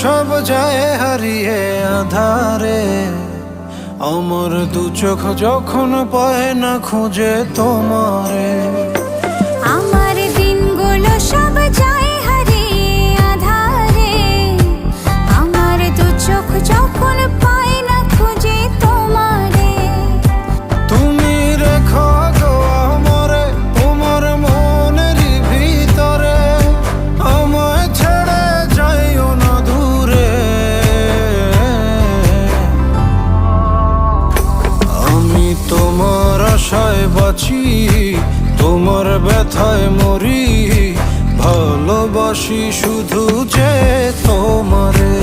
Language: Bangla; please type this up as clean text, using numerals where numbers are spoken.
সব যায় হারিয়ে আধারে, আমার দু চোখ যখন পায় না খুঁজে তোমারে। আমার দিনগুলো সব যায় হারিয়ে আধারে, আমার দু চোখ যখন পায় না খুঁজে তোমারে। তুমি রেখো গো আমারে তোমার মনেরই ভিতরে, আমায় ছেড়ে যাইও না দূরে। আমি তোমার আশায় বাঁচি, তোমার ব্যথায় মরি, ভালোবাসি শুধু যে তোমারে।